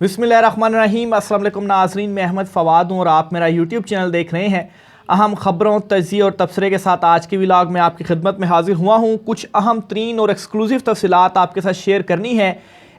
बिस्मिल्लाहिर्रहमानिर्रहीम। अस्सलाम वालेकुम नाज़रीन, मैं अहमद फ़वाद हूँ और आप मेरा यूट्यूब चैनल देख रहे हैं। अहम ख़बरों, तजिए और तबसरे के साथ आज के व्लॉग में आपकी खिदमत में हाजिर हुआ हूँ। कुछ अहम तरीन और एक्सक्लूसिव तफसीलात आपके साथ शेयर करनी है।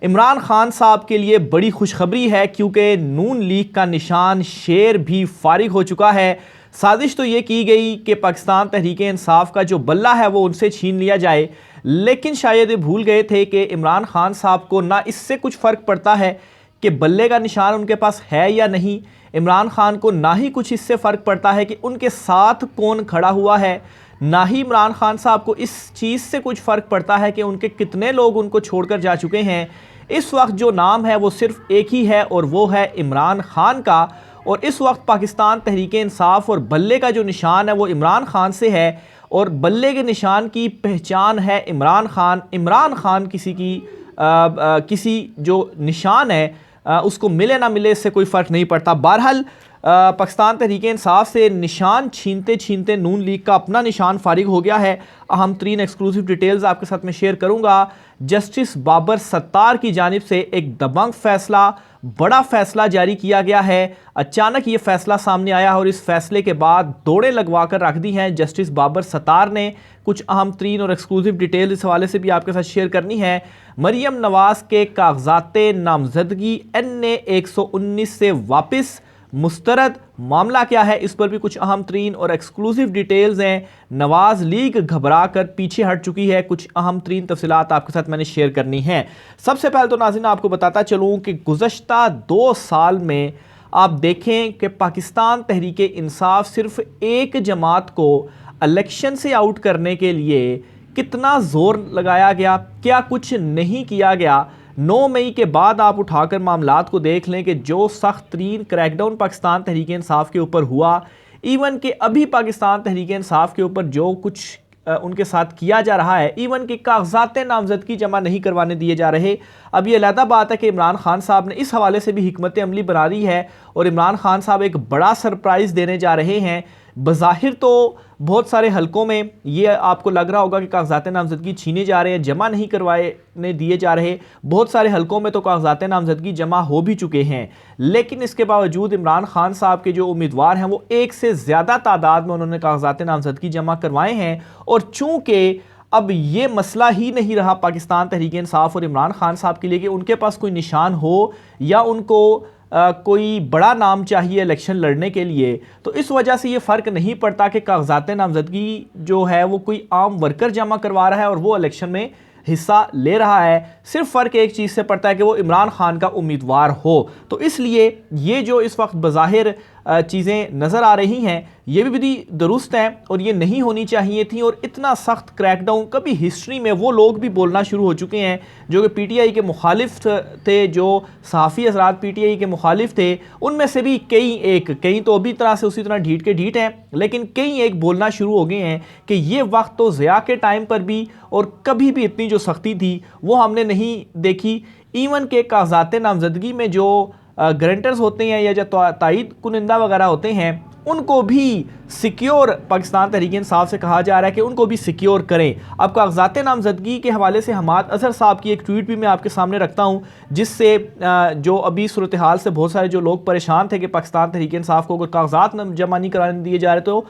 इमरान खान साहब के लिए बड़ी खुशखबरी है क्योंकि नून लीग का निशान शेर भी फारिग हो चुका है। साजिश तो ये की गई कि पाकिस्तान तहरीक इंसाफ का जो बल्ला है वो उनसे छीन लिया जाए, लेकिन शायद ये भूल गए थे कि इमरान खान साहब को ना इससे कुछ फ़र्क पड़ता है कि बल्ले का निशान उनके पास है या नहीं। इमरान खान को ना ही कुछ इससे फ़र्क पड़ता है कि उनके साथ कौन खड़ा हुआ है, ना ही इमरान खान साहब को इस चीज़ से कुछ फ़र्क पड़ता है कि उनके कितने लोग उनको छोड़कर जा चुके हैं। इस वक्त जो नाम है वो सिर्फ एक ही है और वो है इमरान खान का। और इस वक्त पाकिस्तान तहरीक इंसाफ और बल्ले का जो निशान है वो इमरान खान से है और बल्ले के निशान की पहचान है इमरान खान। इमरान खान किसी जो निशान है उसको मिले ना मिले इससे कोई फ़र्क नहीं पड़ता। बहरहाल पाकिस्तान तहरीक इंसाफ से निशान छीनते छीनते नून लीग का अपना निशान फारिग हो गया है। अहम तरीन एक्सक्लूसिव डिटेल्स आपके साथ में शेयर करूंगा। जस्टिस बाबर सत्तार की जानिब से एक दबंग फैसला, बड़ा फैसला जारी किया गया है। अचानक ये फैसला सामने आया और इस फैसले के बाद दौड़ें लगवा कर रख दी हैं जस्टिस बाबर सत्तार ने। कुछ अहम तरीन और एक्सक्लूसिव डिटेल इस हवाले से भी आपके साथ शेयर करनी है। मरियम नवाज के कागजाते नामजदगी NA 119 से वापस मुस्तरद, मामला क्या है इस पर भी कुछ अहम तरीन और एक्सक्लूसिव डिटेल्स हैं। नवाज लीग घबरा कर पीछे हट चुकी है, कुछ अहम तरीन तफसीलात आपके साथ मैंने शेयर करनी है। सबसे पहले तो नाज़रीन आपको बताता चलूँ कि गुज़श्ता 2 साल में आप देखें कि पाकिस्तान तहरीक इंसाफ सिर्फ एक जमात को इलेक्शन से आउट करने के लिए कितना ज़ोर लगाया गया, क्या कुछ नहीं किया गया। 9 मई के बाद आप उठाकर मामलात को देख लें कि जो सख्त तरीन क्रैकडाउन पाकिस्तान तहरीक इंसाफ के ऊपर हुआ, इवन कि अभी पाकिस्तान तहरीक इंसाफ के ऊपर जो कुछ उनके साथ किया जा रहा है, इवन कि कागजात नामजदगी जमा नहीं करवाने दिए जा रहे। अब ये अलहदा बात है कि इमरान खान साहब ने इस हवाले से भी हिकमत अमली बना ली है और इमरान खान साहब एक बड़ा सरप्राइज़ देने जा रहे हैं। बज़ाहिर तो बहुत सारे हलकों में ये आपको लग रहा होगा कि कागजात नामजदगी छीने जा रहे हैं, जमा नहीं करवाने दिए जा रहे। बहुत सारे हलकों में तो कागजात नामजदगी जमा हो भी चुके हैं, लेकिन इसके बावजूद इमरान खान साहब के जो उम्मीदवार हैं वो एक से ज़्यादा तादाद में उन्होंने कागजात नामजदगी जमा करवाए हैं। और चूँकि अब ये मसला ही नहीं रहा पाकिस्तान तहरीक इंसाफ और इमरान खान साहब के लिए कि उनके पास कोई निशान हो या उनको कोई बड़ा नाम चाहिए इलेक्शन लड़ने के लिए, तो इस वजह से ये फ़र्क नहीं पड़ता कि कागजात नामजदगी जो है वो कोई आम वर्कर जमा करवा रहा है और वो इलेक्शन में हिस्सा ले रहा है। सिर्फ फ़र्क एक चीज़ से पड़ता है कि वो इमरान खान का उम्मीदवार हो। तो इसलिए ये जो इस वक्त बज़ाहिर चीज़ें नज़र आ रही हैं ये भी दुरुस्त हैं और ये नहीं होनी चाहिए थी। और इतना सख्त क्रैकडाउन कभी हिस्ट्री में वो लोग भी बोलना शुरू हो चुके हैं जो कि PTI के मुखालिफ थे, जो सहाफ़ी हज़रात PTI के मुखालिफ थे, उनमें से भी कई तो अभी तरह से उसी तरह ढीठ के ढीठ हैं, लेकिन कई एक बोलना शुरू हो गए हैं कि ये वक्त तो ज़िया के टाइम पर भी और कभी भी इतनी जो सख्ती थी वो हमने नहीं देखी। इवन के कागजात नामजदगी में जो गारंटर्स होते हैं या जो तायद कुनिंदा वगैरह होते हैं उनको भी सिक्योर पाकिस्तान तहरीक इंसाफ से कहा जा रहा है कि उनको भी सिक्योर करें। अब कागजात नामजदगी के हवाले से हमाद अजहर साहब की एक ट्वीट भी मैं आपके सामने रखता हूं, जिससे जो अभी सूरत हाल से बहुत सारे जो लोग परेशान थे कि पाकिस्तान तहरीक इंसाफ को अगर कागजात जमा नहीं कराने दिए जा रहे तो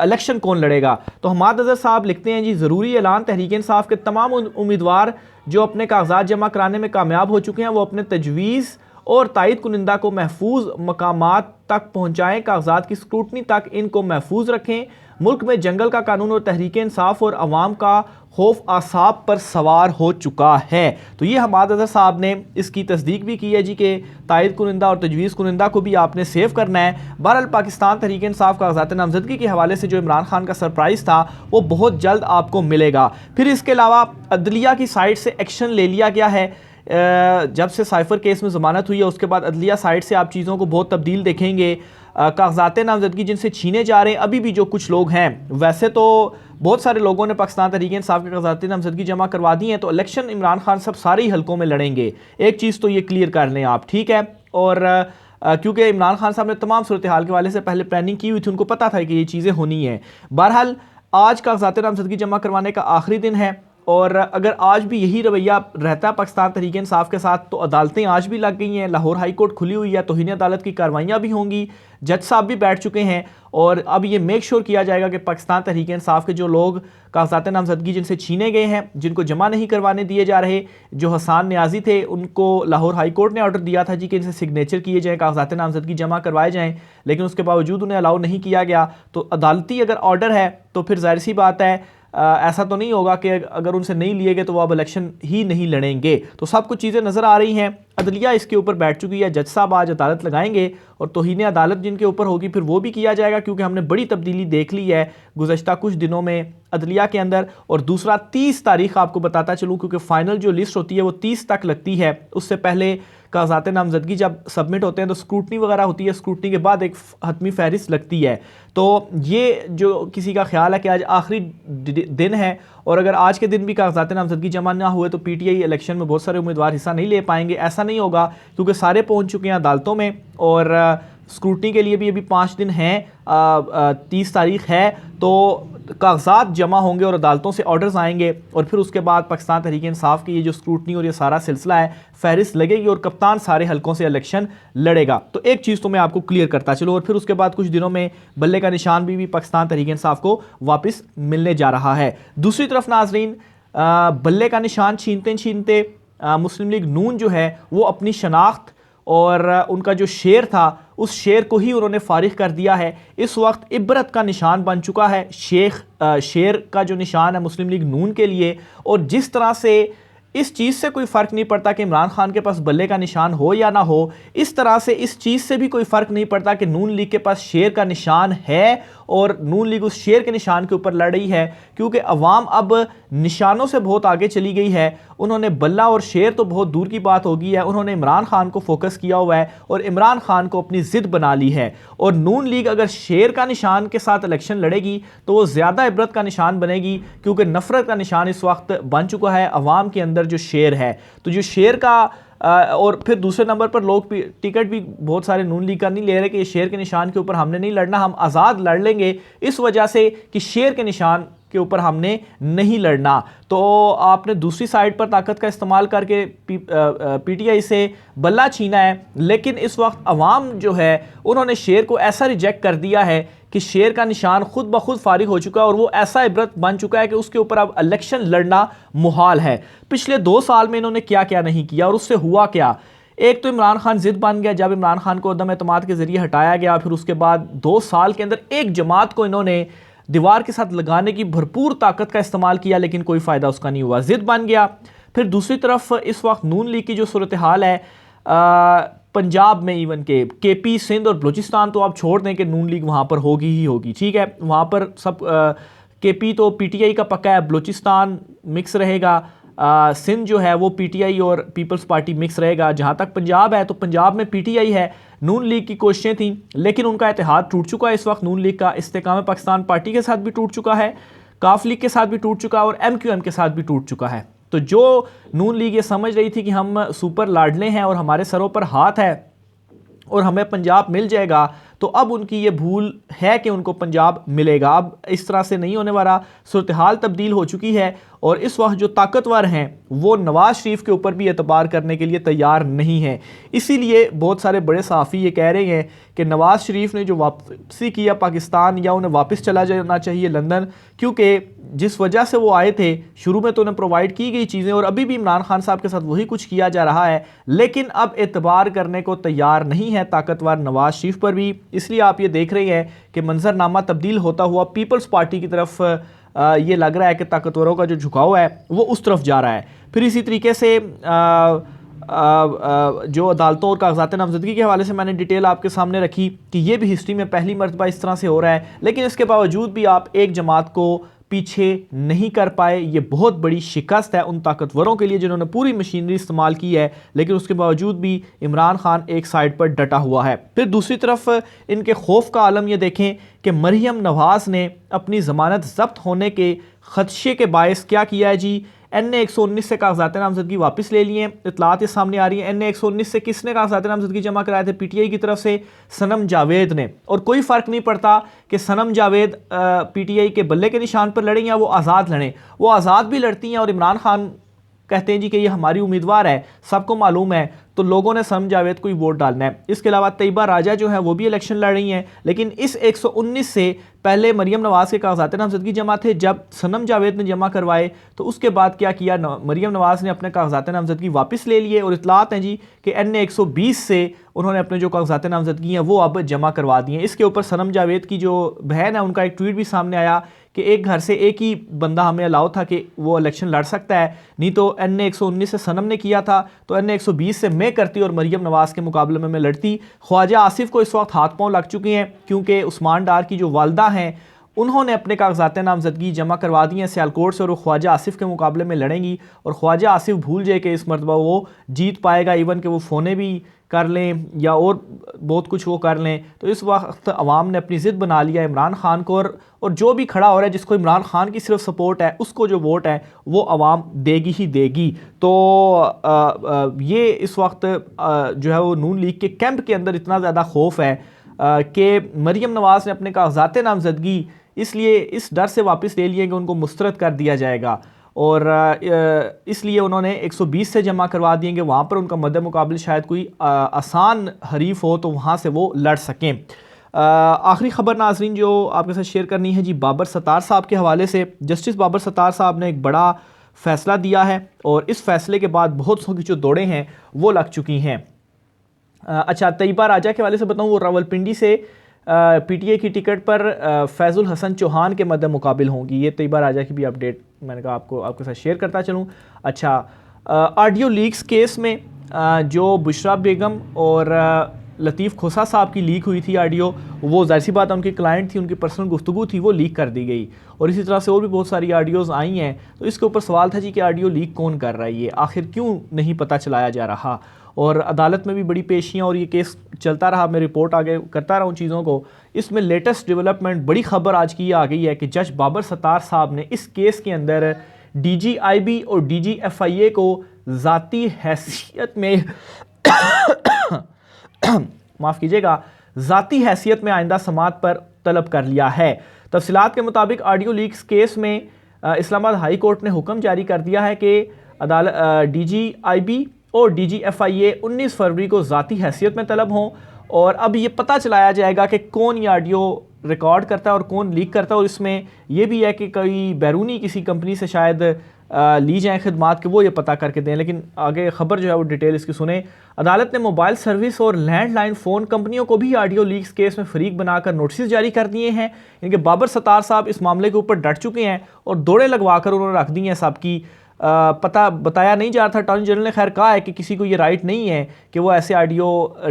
इलेक्शन कौन लड़ेगा। तो हमाद अजहर साहब लिखते हैं जी, ज़रूरी ऐलान, तहरीक इंसाफ के तमाम उम्मीदवार जो अपने कागजात जमा कराने में कामयाब हो चुके हैं वो अपने तजवीज़ और तायद कुनिंदा को महफूज मकामात तक पहुँचाएँ, कागजात की स्क्रूटनी तक इनको महफूज रखें। मुल्क में जंगल का कानून और तहरीक इंसाफ और अवाम का खौफ आसाब पर सवार हो चुका है। तो ये हमाद अजहर साहब ने इसकी तस्दीक भी की है जी कि तायद कुनिंदा और तजवीज़ कुनिंदा को भी आपने सेव करना है। बहरहाल पाकिस्तान तहरीक इंसाफ कागजात नामजदगी के हवाले से जो इमरान खान का सरप्राइज़ था वो बहुत जल्द आपको मिलेगा। फिर इसके अलावा अदलिया की साइड से एक्शन ले लिया गया है। जब से साइफर केस में ज़मानत हुई है उसके बाद अदलिया साइड से आप चीज़ों को बहुत तब्दील देखेंगे। कागजात नामजदगी जिनसे छीने जा रहे हैं अभी भी जो कुछ लोग हैं, वैसे तो बहुत सारे लोगों ने पाकिस्तान तहरीक इंसाफ के कागजात नामजदगी जमा करवा दी हैं, तो इलेक्शन इमरान खान सब सारे ही हलकों में लड़ेंगे। एक चीज़ तो ये क्लियर कर लें आप, ठीक है। और क्योंकि इमरान खान साहब ने तमाम सूरत हाल के वाले से पहले प्लानिंग की हुई थी, उनको पता था कि ये चीज़ें होनी है। बहरहाल आज कागजात नामजदगी जमा करवाने का आखिरी दिन है और अगर आज भी यही रवैया रहता है पाकिस्तान तहरीक इंसाफ के साथ, तो अदालतें आज भी लग गई हैं, लाहौर हाई कोर्ट खुली हुई है, तौहीन अदालत की कार्रवाइयाँ भी होंगी, जज साहब भी बैठ चुके हैं, और अब ये मेक श्योर किया जाएगा कि पाकिस्तान तहरीक इंसाफ के जो लोग कागजात नामजदगी जिनसे छीने गए हैं, जिनको जमा नहीं करवाने दिए जा रहे, जो हसन न्याजी थे, उनको लाहौर हाई कोर्ट ने ऑर्डर दिया था जी कि इनसे सिग्नेचर किए जाएँ, कागजात नामजदगी जमा करवाए जाएँ, लेकिन उसके बावजूद उन्हें अलाउ नहीं किया गया। तो अदालती अगर ऑर्डर है तो फिर जाहिर सी बात है ऐसा तो नहीं होगा कि अगर उनसे नहीं लिए गए तो वो अब इलेक्शन ही नहीं लड़ेंगे। तो सब कुछ चीज़ें नज़र आ रही हैं, अदलिया इसके ऊपर बैठ चुकी है, जज साहब आज अदालत लगाएंगे और तौहीन अदालत जिनके ऊपर होगी फिर वो भी किया जाएगा, क्योंकि हमने बड़ी तब्दीली देख ली है गुज़श्ता कुछ दिनों में अदलिया के अंदर। और दूसरा 30 तारीख आपको बताता चलूँ, क्योंकि फ़ाइनल जो लिस्ट होती है वो 30 तक लगती है, उससे पहले कागजात नामजदगी जब सबमिट होते हैं तो स्क्रूटनी वगैरह होती है, स्क्रूटनी के बाद एक हतमी फहरिस्त लगती है। तो ये जो किसी का ख्याल है कि आज आखिरी दिन है और अगर आज के दिन भी कागजात नामजदगी जमा ना हुए तो पीटीआई इलेक्शन में बहुत सारे उम्मीदवार हिस्सा नहीं ले पाएंगे, ऐसा नहीं होगा, क्योंकि सारे पहुंच चुके हैं अदालतों में और स्क्रूटनी के लिए भी अभी 5 दिन हैं, 30 तारीख है, तो कागजात जमा होंगे और अदालतों से ऑर्डर्स आएंगे और फिर उसके बाद पाकिस्तान तहरीक इंसाफ की ये जो स्क्रूटनी और ये सारा सिलसिला है, फहरिस्त लगेगी और कप्तान सारे हलकों से इलेक्शन लड़ेगा। तो एक चीज़ तो मैं आपको क्लियर करता चलूँ, और फिर उसके बाद कुछ दिनों में बल्ले का निशान भी पाकिस्तान तहरीक इंसाफ को वापस मिलने जा रहा है। दूसरी तरफ नाजरीन, बल्ले का निशान छीनते छीनते मुस्लिम लीग नून जो है वो अपनी शनाख्त और उनका जो शेर था उस शेर को ही उन्होंने फारिग कर दिया है। इस वक्त इबरत का निशान बन चुका है शेर का जो निशान है मुस्लिम लीग नून के लिए। और जिस तरह से इस चीज़ से कोई फ़र्क नहीं पड़ता कि इमरान खान के पास बल्ले का निशान हो या ना हो, इस तरह से इस चीज़ से भी कोई फ़र्क नहीं पड़ता कि नून लीग के पास शेर का निशान है और नून लीग उस शेर के निशान के ऊपर लड़ रही है, क्योंकि अवाम अब निशानों से बहुत आगे चली गई है। उन्होंने बल्ला और शेर तो बहुत दूर की बात होगी है, उन्होंने इमरान खान को फोकस किया हुआ है और इमरान खान को अपनी ज़िद बना ली है। और नून लीग अगर शेर का निशान के साथ इलेक्शन लड़ेगी तो वो ज़्यादा इबरत का निशान बनेगी, क्योंकि नफ़रत का निशान इस वक्त बन चुका है अवाम के अंदर जो शेर है। तो जो शेर का और फिर दूसरे नंबर पर लोग टिकट भी बहुत सारे नून लीग का नहीं ले रहे कि शेर के निशान के ऊपर हमने नहीं लड़ना, हम आज़ाद लड़ लेंगे, इस वजह से कि शेर के निशान के ऊपर हमने नहीं लड़ना। तो आपने दूसरी साइड पर ताकत का इस्तेमाल करके पीटीआई से बल्ला छीना है, लेकिन इस वक्त अवाम जो है उन्होंने शेर को ऐसा रिजेक्ट कर दिया है कि शेर का निशान खुद ब खुद फारिग हो चुका है और वो ऐसा इबरत बन चुका है कि उसके ऊपर अब इलेक्शन लड़ना मुहाल है। पिछले 2 साल में इन्होंने क्या क्या नहीं किया और उससे हुआ क्या। एक तो इमरान खान जिद बन गया, जब इमरान खान को अदम एतमाद के जरिए हटाया गया, फिर उसके बाद 2 साल के अंदर एक जमात को इन्होंने दीवार के साथ लगाने की भरपूर ताकत का इस्तेमाल किया, लेकिन कोई फ़ायदा उसका नहीं हुआ, जिद बन गया। फिर दूसरी तरफ इस वक्त नून लीग की जो सूरत हाल है पंजाब में, इवन के केपी, सिंध और बलूचिस्तान तो आप छोड़ दें कि नून लीग वहाँ पर होगी ही होगी, ठीक है, वहाँ पर सब केपी तो पीटीआई का पक्का है, बलूचिस्तान मिक्स रहेगा, सिंध जो है वो पीटीआई और पीपल्स पार्टी मिक्स रहेगा। जहाँ तक पंजाब है तो पंजाब में पीटीआई है। नून लीग की कोशिशें थी लेकिन उनका इत्तेहाद टूट चुका है। इस वक्त नून लीग का इस्तेकाम पाकिस्तान पार्टी के साथ भी टूट चुका है, काफ लीग के साथ भी टूट चुका है और MQM के साथ भी टूट चुका है। तो जो नून लीग ये समझ रही थी कि हम सुपर लाडले हैं और हमारे सरों पर हाथ है और हमें पंजाब मिल जाएगा, तो अब उनकी ये भूल है कि उनको पंजाब मिलेगा। अब इस तरह से नहीं होने वाला, सूरत हाल तब्दील हो चुकी है और इस वक्त जो ताकतवर हैं वो नवाज शरीफ के ऊपर भी एतबार करने के लिए तैयार नहीं है। इसीलिए बहुत सारे बड़े सहाफ़ी ये कह रहे हैं कि नवाज शरीफ ने जो वापसी किया पाकिस्तान, या उन्हें वापस चला जाना चाहिए लंदन, क्योंकि जिस वजह से वो आए थे शुरू में तो उन्हें प्रोवाइड की गई चीज़ें और अभी भी इमरान खान साहब के साथ वही कुछ किया जा रहा है, लेकिन अब एतबार करने को तैयार नहीं है ताकतवर नवाज शरीफ पर भी। इसलिए आप ये देख रहे हैं कि मंजरनामा तब्दील होता हुआ पीपल्स पार्टी की तरफ ये लग रहा है कि ताकतवरों का जो झुकाव है वो उस तरफ जा रहा है। फिर इसी तरीके से जो अदालतों और कागजात नामजदगी के हवाले से मैंने डिटेल आपके सामने रखी कि ये भी हिस्ट्री में पहली मरतबा इस तरह से हो रहा है, लेकिन इसके बावजूद भी आप एक जमात को पीछे नहीं कर पाए। ये बहुत बड़ी शिकस्त है उन ताकतवरों के लिए जिन्होंने पूरी मशीनरी इस्तेमाल की है, लेकिन उसके बावजूद भी इमरान खान एक साइड पर डटा हुआ है। फिर दूसरी तरफ इनके खौफ का आलम ये देखें कि मरियम नवाज ने अपनी ज़मानत ज़ब्त होने के खदशे के बायस क्या किया है जी, NA 119 से कागजात नामजदगी वापस ले लिए। इतलात इस सामने आ रही है, NA 119 से किसने कागजात नामजदगी जमा कराए थे? PTI की तरफ से सनम जावेद ने। और कोई फ़र्क नहीं पड़ता कि सनम जावेद PTI के बल्ले के निशान पर लड़ें या वो आज़ाद लड़ें, वो आज़ाद भी लड़ती हैं और इमरान खान कहते हैं जी कि ये हमारी उम्मीदवार है, सबको मालूम है, तो लोगों ने सनम जावेद को ही वोट डालना है। इसके अलावा तैयबा राजा जो है वो भी इलेक्शन लड़ रही हैं, लेकिन इस 119 से पहले मरियम नवाज़ के कागजात नामजदगी जमा थे। जब सनम जावेद ने जमा करवाए तो उसके बाद क्या किया, मरियम नवाज़ ने अपने कागजात नामजदगी वापस ले लिए और इतलात हैं जी कि NA 120 से उन्होंने अपने जो कागजात नामजदगी हैं वो अब जमा करवा दिए। इसके ऊपर सनम जावेद की जो बहन है उनका एक ट्वीट भी सामने आया कि एक घर से एक ही बंदा हमें अलाउ था कि वो इलेक्शन लड़ सकता है, नहीं तो NA 119 से सनम ने किया था, तो NA 120 से मैं करती और मरियम नवाज़ के मुकाबले में मैं लड़ती। ख्वाजा आसिफ को इस वक्त हाथ पांव लग चुके हैं क्योंकि उस्मान डार की जो वालदा हैं उन्होंने अपने कागजात नामजदगी जमा करवा दी हैं सियालकोट से और वो ख्वाजा आसिफ के मुकाबले में लड़ेंगी। और ख्वाजा आसिफ भूल जाए कि इस मरतबा वो जीत पाएगा, इवन कि वो फ़ोने भी कर लें या और बहुत कुछ वो कर लें। तो इस वक्त अवाम ने अपनी ज़िद बना लिया इमरान खान को, और जो भी खड़ा हो रहा है जिसको इमरान खान की सिर्फ सपोर्ट है उसको जो वोट है वो अवाम देगी ही देगी। तो ये इस वक्त जो है वो नून लीग के कैंप के अंदर इतना ज़्यादा खौफ है कि मरियम नवाज़ ने अपने कागजात नामजदगी इसलिए इस डर से वापस ले लिए कि उनको मुस्तरद कर दिया जाएगा, और इसलिए उन्होंने 120 से जमा करवा दिए कि वहाँ पर उनका मद्दे मुकाबले शायद कोई आसान हरीफ हो तो वहाँ से वो लड़ सकें। आखिरी खबर नाजरीन जो आपके साथ शेयर करनी है जी, बाबर सत्तार साहब के हवाले से। जस्टिस बाबर सत्तार साहब ने एक बड़ा फ़ैसला दिया है और इस फैसले के बाद बहुत सौ की जो दौड़ें हैं वो लग चुकी हैं। अच्छा, तैयबा राजा के हवाले से बताऊँ, वो रावलपिंडी से PTI की टिकट पर फैज़ुल हसन चौहान के मद्दे मुकाबिल होंगी। ये तैयबा राजा की भी अपडेट मैंने कहा आपके साथ शेयर करता चलूँ। अच्छा, ऑडियो लीक्स केस में जो बुशरा बेगम और लतीफ़ खोसा साहब की लीक हुई थी ऑडियो, वो ज़ाहिर सी बात है उनकी क्लाइंट थी, उनकी पर्सनल गुफ्तगू थी, वो लीक कर दी गई। और इसी तरह से और भी बहुत सारी ऑडियोज़ आई हैं। तो इसके ऊपर सवाल था जी कि ऑडियो लीक कौन कर रहा है, ये आखिर क्यों नहीं पता चलाया जा रहा। और अदालत में भी बड़ी पेशियाँ और ये केस चलता रहा, मैं रिपोर्ट आगे करता रहा उन चीज़ों को। इसमें लेटेस्ट डेवलपमेंट बड़ी ख़बर आज की आ गई है कि जज बाबर सत्तार साहब ने इस केस के अंदर DGIB और DGFIA को ज़ाती हैसियत में माफ़ कीजिएगा, ज़ाती हैसियत में आइंदा समात पर तलब कर लिया है। तफसीलात के मुताबिक ऑडियो लीक्स केस में इस्लामाबाद हाई कोर्ट ने हुक्म जारी कर दिया है कि DGIB और DGFIA 19 फरवरी को ज़ाती हैसियत में तलब हों, और अब ये पता चलाया जाएगा कि कौन ये ऑडियो रिकॉर्ड करता है और कौन लीक करता है। और इसमें यह भी है कि कोई बैरूनी किसी कंपनी से शायद ली जाए खिदमात के वो ये पता करके दें। लेकिन आगे खबर जो है वो डिटेल इसकी सुने। अदालत ने मोबाइल सर्विस और लैंडलाइन फ़ोन कंपनियों को भी ऑडियो लीक्स केस में फरीक बनाकर नोटिस जारी कर दिए हैं। इनके बाबर सत्तार साहब इस मामले के ऊपर डट चुके हैं और दौड़े लगवा कर उन्होंने रख दी हैं सबकी। पता बताया नहीं जा रहा था। अटॉर्नी जनरल ने खैर कहा है कि किसी को ये राइट नहीं है कि वो ऐसे ऑडियो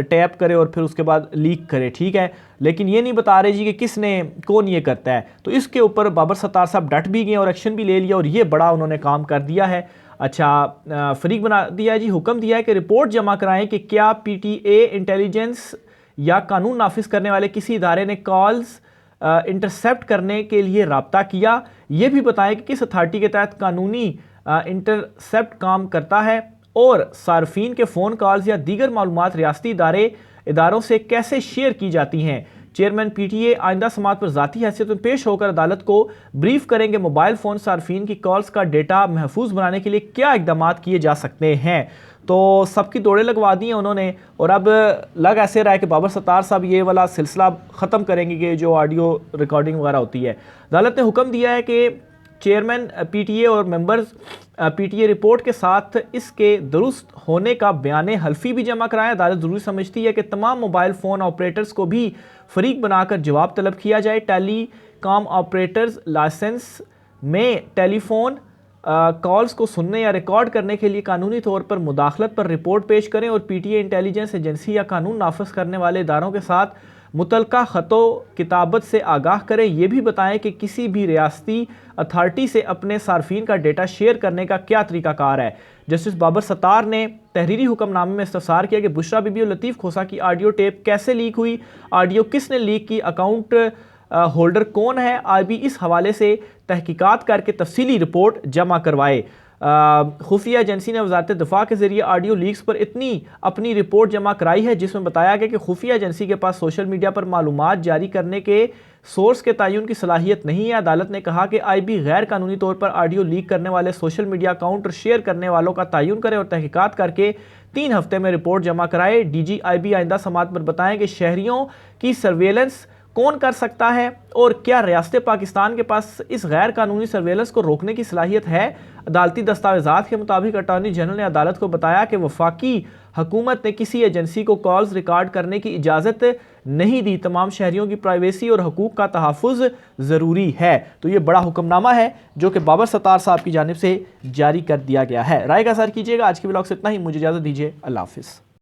टैप करे और फिर उसके बाद लीक करे, ठीक है, लेकिन ये नहीं बता रहे जी कि किसने कौन ये करता है। तो इसके ऊपर बाबर सत्तार साहब डट भी गए और एक्शन भी ले लिया और ये बड़ा उन्होंने काम कर दिया है। अच्छा, फरीक बना दिया है जी, हुक्म दिया है कि रिपोर्ट जमा कराएं कि क्या PTA इंटेलिजेंस या कानून नाफिज करने वाले किसी इदारे ने कॉल्स इंटरसेप्ट करने के लिए रब्ता किया। ये भी बताएं कि किस अथॉरिटी के तहत कानूनी इंटरसेप्ट काम करता है और सार्फिन के फ़ोन कॉल्स या दीगर मालूमात रियासती इदारों से कैसे शेयर की जाती हैं। चेयरमैन PTA आइंदा समात पर ज़ाती हैसियत में पेश होकर अदालत को ब्रीफ करेंगे मोबाइल फ़ोन सार्फिन की कॉल्स का डेटा महफूज बनाने के लिए क्या इकदाम किए जा सकते हैं। तो सबकी दौड़े लगवा दी हैं उन्होंने, और अब लग ऐसे रहा है कि बाबर सत्तार साहब ये वाला सिलसिला ख़त्म करेंगे कि जो ऑडियो रिकॉर्डिंग वगैरह होती है। अदालत ने हुक्म दिया है कि चेयरमैन PTA और मेंबर्स PTA रिपोर्ट के साथ इसके दुरुस्त होने का बयान हल्फी भी जमा कराएं। अदालत ज़रूरी समझती है कि तमाम मोबाइल फ़ोन ऑपरेटर्स को भी फरीक बनाकर जवाब तलब किया जाए। टेलीकॉम ऑपरेटर्स लाइसेंस में टेलीफोन कॉल्स को सुनने या रिकॉर्ड करने के लिए कानूनी तौर पर मुदाखलत पर रिपोर्ट पेश करें और PTA इंटेलिजेंस एजेंसी या कानून नाफिज करने वाले इदारों के साथ मुतलका ख़तो किताबत से आगाह करें। ये भी बताएं कि किसी भी रियासती अथॉरिटी से अपने सार्फिन का डेटा शेयर करने का क्या तरीक़ाकार है। जस्टिस बाबर सत्तार ने तहरीरी हुक्मनामे में इस्तफसार किया कि बुशरा बीबी और लतीफ़ खोसा की ऑडियो टेप कैसे लीक हुई, ऑडियो किसने लीक की, अकाउंट होल्डर कौन है। IB इस हवाले से तहकीकात करके तफसीली रिपोर्ट जमा करवाए। खुफिया एजेंसी ने वजारत दिफा के जरिए ऑडियो लीक्स पर इतनी अपनी रिपोर्ट जमा कराई है जिसमें बताया गया कि खुफिया एजेंसी के पास सोशल मीडिया पर मालूमात जारी करने के सोर्स के तयन की सलाहियत नहीं है। अदालत ने कहा कि आईबी गैर कानूनी तौर पर ऑडियो लीक करने वाले सोशल मीडिया अकाउंट और शेयर करने वालों का तयन करे और तहकीकात करके 3 हफ्ते में रिपोर्ट जमा कराए। डीजी आईबी आइंदा समात पर बताएं कि शहरियों की सर्वेलेंस कौन कर सकता है और क्या रियासत पाकिस्तान के पास इस गैर कानूनी सर्वेलेंस को रोकने की सलाहियत है। अदालती दस्तावेजात के मुताबिक अटॉर्नी जनरल ने अदालत को बताया कि वफाकी हुकूमत ने किसी एजेंसी को कॉल्स रिकॉर्ड करने की इजाज़त नहीं दी। तमाम शहरियों की प्राइवेसी और हकूक़ का तहफ़्फ़ुज़ ज़रूरी है। तो ये बड़ा हुक्मनामा है जो कि बाबर सत्तार साहब की जानिब से जारी कर दिया गया है। राय का असर कीजिएगा। आज के ब्लॉग से इतना ही, मुझे इजाज़त दीजिए। अल्लाह हाफ़िज़।